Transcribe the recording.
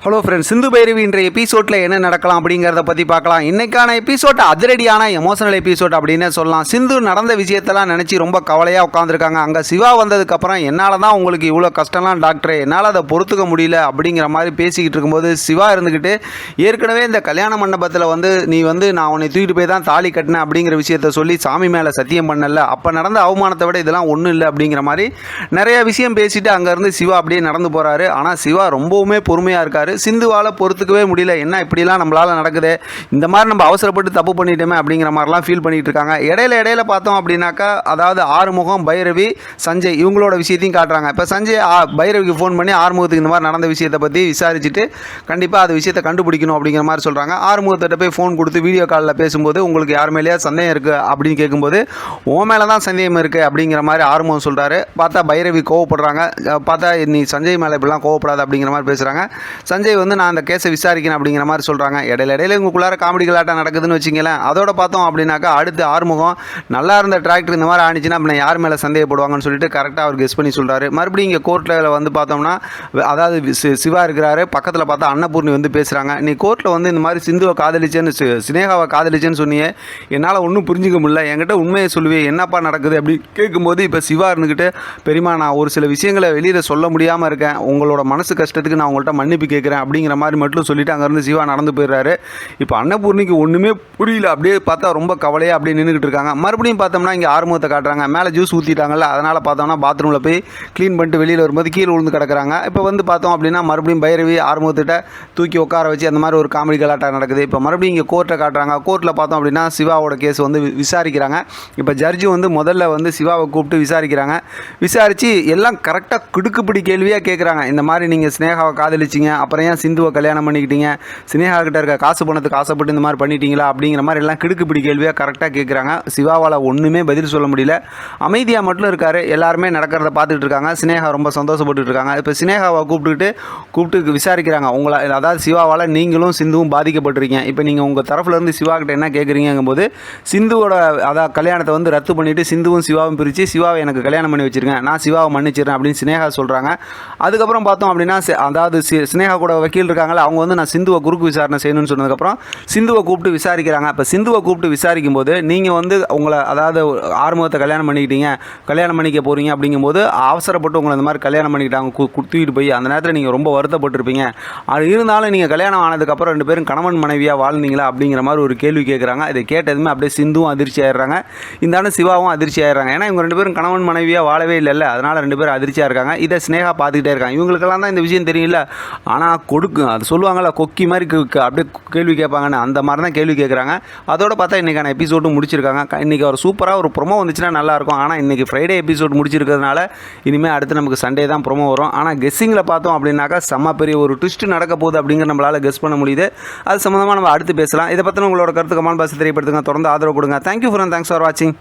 Hello friends, Sindhu Bhairavi இன்றைய எபிசோடில் என்ன நடக்கலாம் அப்படிங்கிறத பற்றி பார்க்கலாம். இன்றைக்கான எபிசோட் அதிரடியான எமோஷனல் எபிசோட் அப்படின்னு சொல்லலாம். சிந்து நடந்த விஷயத்தெல்லாம் நினச்சி ரொம்ப கவலையாக உட்காந்துருக்காங்க. அங்கே சிவா வந்ததுக்கப்புறம் என்னால் தான் உங்களுக்கு இவ்வளோ கஷ்டம்லாம் டாக்டர், என்னால் அதை பொறுத்துக்க முடியல அப்படிங்கிற மாதிரி பேசிக்கிட்டு இருக்கும்போது சிவா இருந்துக்கிட்டு ஏற்கனவே இந்த கல்யாண மண்டபத்தில் நீ நான் உன்னை தூக்கிட்டு போய் தான் தாலி கட்டினேன் அப்படிங்கிற விஷயத்த சொல்லி சாமி மேலே சத்தியம் பண்ணல, அப்போ நடந்த அவமானத்தை விட இதெல்லாம் ஒன்றும் இல்லை அப்படிங்கிற மாதிரி நிறைய விஷயம் பேசிட்டு அங்கேருந்து சிவா அப்படியே நடந்து போகிறாரு. ஆனால் சிவா ரொம்பவுமே பொறுமையாக இருக்கார். சிந்துவால் பொறுத்துக்கவே முடியல, என்ன இப்படிலாம் நம்மளால் நடக்குது, இந்த மாதிரி நம்ம அவசரப்பட்டு தப்பு பண்ணிட்டோமே அப்படிங்கிற மாதிரிலாம் ஃபீல் பண்ணிகிட்டு இருக்காங்க. இடையில பார்த்தோம் அப்படின்னாக்கா, அதாவது ஆறுமுகம், பைரவி, சஞ்சய் இவங்களோட விஷயத்தையும் காட்டுறாங்க. இப்போ சஞ்சய் பைரவிக்கு ஃபோன் பண்ணி ஆறுமுகத்துக்கு இந்த மாதிரி நடந்த விஷயத்தை பற்றி விசாரிச்சுட்டு கண்டிப்பாக அது விஷயத்தை கண்டுபிடிக்கணும் அப்படிங்கிற மாதிரி சொல்கிறாங்க. ஆறுமுகத்திட்ட போய் ஃபோன் கொடுத்து வீடியோ காலில் பேசும்போது உங்களுக்கு யார் மேலேயா சந்தேகம் இருக்குது அப்படின்னு கேட்கும்போது உன் மேலே தான் சந்தேகம் இருக்குது அப்படிங்கிற மாதிரி ஆறுமுகம் சொல்கிறாரு. பார்த்தா பைரவி கோவப்படுறாங்க. பார்த்தா நீ சஞ்சய் மேலே இப்படிலாம் கோவப்படாது அப்படிங்கிற மாதிரி பேசுகிறாங்க. சஞ்சய் நான் அந்த கேஸை விசாரிக்கிறேன் அப்படிங்கிற மாதிரி சொல்கிறாங்க. இடையில உங்களுக்குள்ளார காமெடி கலாட்டம் நடக்குதுன்னு வச்சிங்களேன். அதோட பார்த்தோம் அப்படின்னாக்கா அடுத்து ஆறுமுகம் நல்லா இருந்த டிராக்டர் இந்த மாதிரி ஆணிச்சுன்னா அப்படின்னா யார் மேலே சந்தேகப்படுவாங்கன்னு சொல்லிட்டு கரெக்டாக அவர் கெஸ் பண்ணி சொல்கிறாரு. மறுபடியும் இங்கே கோர்ட்டில் பார்த்தோம்னா, அதாவது சிவா இருக்கிறாரு, பக்கத்தில் பார்த்தா அன்னபூர்ணி பேசுகிறாங்க. நீ கோர்ட்டில் இந்த மாதிரி சிந்துவை காதலிச்சேன்னு சினேகாவை காதலிச்சேன்னு சொன்னியே, என்னால் ஒன்றும் புரிஞ்சிக்க முடியல, என்கிட்ட உண்மையை சொல்லுவேன், என்னப்பா நடக்குது அப்படி கேட்கும்போது இப்போ சிவா இருந்துக்கிட்டு, பெரியமா நான் ஒரு சில விஷயங்களை வெளியில் சொல்ல முடியாமல் இருக்கேன், உங்களோட மனசு கஷ்டத்துக்கு நான் உங்கள்கிட்ட மன்னிப்பு கேட்குறேன் அப்படிங்கிற மாதிரி மட்டும் சொல்லிட்டு அங்கேருந்து சிவா நடந்து போயிடுறாரு. இப்போ அன்னபூர்ணிக்கு ஒன்றுமே புரியல, அப்படியே பார்த்தா ரொம்ப கவலையாக அப்படியே நின்றுக்கிட்டு இருக்காங்க. மறுபடியும் பார்த்தோம்னா இங்கே ஆறுமுகத்தை காட்டுறாங்க. மேலே ஜூஸ் ஊற்றிட்டாங்கல்ல, அதனால் பார்த்தோம்னா பாத்ரூமில் போய் க்ளீன் பண்ணிட்டு வெளியில் வரும்போது கீழே விழுந்து கிடக்குறாங்க. இப்போ பார்த்தோம் அப்படின்னா மறுபடியும் பைரவி ஆறுமுகத்திட்ட தூக்கி உட்கார வச்சு அந்த மாதிரி ஒரு காமெடி கலாட்டம் நடக்குது. இப்போ மறுபடியும் இங்கே கோர்ட்டை காட்டுறாங்க. கோர்ட்டில் பார்த்தோம் அப்படின்னா சிவாவோட கேஸ் விசாரிக்கிறாங்க. இப்போ ஜட்ஜி முதல்ல சிவாவை கூப்பிட்டு விசாரிக்கிறாங்க. விசாரித்து எல்லாம் கரெக்டாக கிடுக்குப்பிடி கேள்வியாக கேட்குறாங்க. இந்த மாதிரி நீங்கள் ஸ்னேகாவை காதலிச்சிங்க, அப்புறம் ஏன் சிந்துவை கல்யாணம் பண்ணிக்கிட்டீங்க, சினேகா கிட்ட இருக்க காசு பணத்துக்கு ஆசைப்பட்டு இந்த மாதிரி பண்ணிட்டீங்களா அப்படிங்கிற மாதிரி எல்லாம் கிடுக்குப்பிடி கேள்வியாக கரெக்டாக கேட்குறாங்க. சிவாவால் ஒன்றுமே பதில் சொல்ல முடியல, அமைதியாக மட்டும் இருக்கார். எல்லாருமே நடக்கிறத பார்த்துட்டு இருக்காங்க. சினேகா ரொம்ப சந்தோஷப்பட்டு இருக்காங்க. இப்போ சினேகாவை கூப்பிட்டு விசாரிக்கிறாங்க. உங்களை அதாவது சிவாவால் நீங்களும் சிந்துவும் பாதிக்கப்பட்டிருக்கீங்க, இப்போ நீங்கள் உங்கள் தரப்புலேருந்து சிவா கிட்ட என்ன கேட்குறீங்கும்போது சிந்துவோட அதாவது கல்யாணத்தை ரத்து பண்ணிவிட்டு சிந்துவும் சிவாவும் பிரித்து சிவாவை எனக்கு கல்யாணம் பண்ணி வச்சுருக்கேன், நான் சிவாவை மன்னிச்சிடுறேன் அப்படின்னு சினேகா சொல்கிறாங்க. அதுக்கப்புறம் பார்த்தோம் அப்படின்னா அதாவது சினேகா கூட வக்கீல் இருக்காங்களா, அவங்க நான் சிந்துவை குறுக்கு விசாரணை செய்யணும்னு சொன்னதுக்கப்புறம் சிந்துவை கூப்பிட்டு விசாரிக்கிறாங்க. இப்போ சிந்துவை கூப்பிட்டு விசாரிக்கும் போது நீங்கள் உங்களை அதாவது ஆறுமுகத்தை கல்யாணம் பண்ணிக்க போகிறீங்க அப்படிங்கும்போது அவசரப்பட்டு உங்களை இந்த மாதிரி கல்யாணம் பண்ணிக்கிட்டாங்க தூக்கிட்டு போய், அந்த நேரத்தில் நீங்கள் ரொம்ப வருத்தப்பட்டிருப்பீங்க, அது இருந்தாலும் நீங்கள் கல்யாணம் ஆனதுக்கப்புறம் 2 பேரும் கணவன் மனைவியாக வாழ்ந்தீங்களா அப்படிங்கிற மாதிரி ஒரு கேள்வி கேட்குறாங்க. இதை கேட்டதுமே அப்படியே சிந்துவும் அதிர்ச்சி ஆயிடுறாங்க, இந்த சிவாவும் அதிர்ச்சி ஆயிடுறாங்க. ஏன்னா இவங்க 2 பேரும் கணவன் மனைவியாக வாழவே இல்லைல்ல, அதனால் 2 பேரும் அதிர்ச்சியாக இருக்காங்க. இதை ஸ்னேகா பார்த்துக்கிட்டே இருக்காங்க. இவங்களுக்கெல்லாம் தான் இந்த விஷயம் தெரியல, ஆனால் அது சொல்லுவாங்கள்ல கொக்கி மாதிரி அப்படியே கேள்வி கேட்பாங்கன்னு, அந்த மாதிரி தான் கேள்வி கேட்குறாங்க. அதோட பார்த்தா இன்றைக்கான எபிசோடும் முடிச்சிருக்காங்க. இன்றைக்கி ஒரு சூப்பராக ஒரு ப்ரொமோ வந்துச்சுன்னா நல்லாயிருக்கும். ஆனால் இன்றைக்கி ஃப்ரைடே எபிசோட் முடிச்சிருக்கிறதுனால இனிமேல் அடுத்து நமக்கு சண்டே தான் ப்ரொமோ வரும். ஆனால் கெஸ்ஸிங்கில் பார்த்தோம் அப்படின்னாக்கா செம்ம பெரிய ஒரு ட்விஸ்ட் நடக்க போகுது அப்படிங்கிற நம்மளால் கெஸ் பண்ண முடியுது. அது சம்மந்தமாக நம்ம அடுத்து பேசலாம். இதை பற்றின உங்களோட கருத்து கமெண்ட் பாக்ஸ் தெரியப்படுத்துங்க. தொடர்ந்து ஆதரவு கொடுங்க. தேங்க்யூ ஃபார் வாட்சிங்.